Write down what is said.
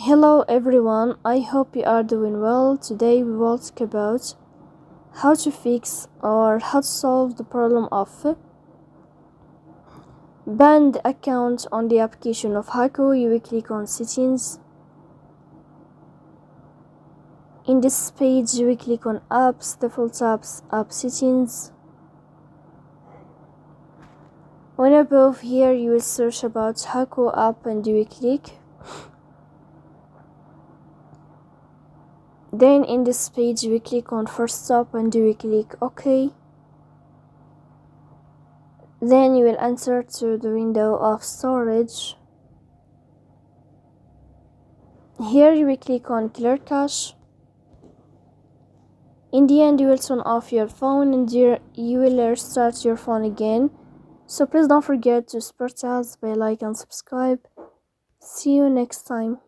Hello everyone, I hope you are doing well. Today we will talk about how to fix or how to solve the problem of banned account on the application of Hacoo. You will click on settings. In this page you will click on apps, default apps, app settings. When above here you will search about Hacoo app and you will click. Then in this page you will click on first stop and you will click OK. Then you will enter to the window of storage. Here you will click on clear cache. In the end you will turn off your phone and you will restart your phone again. So please don't forget to support us by like and subscribe. See you next time.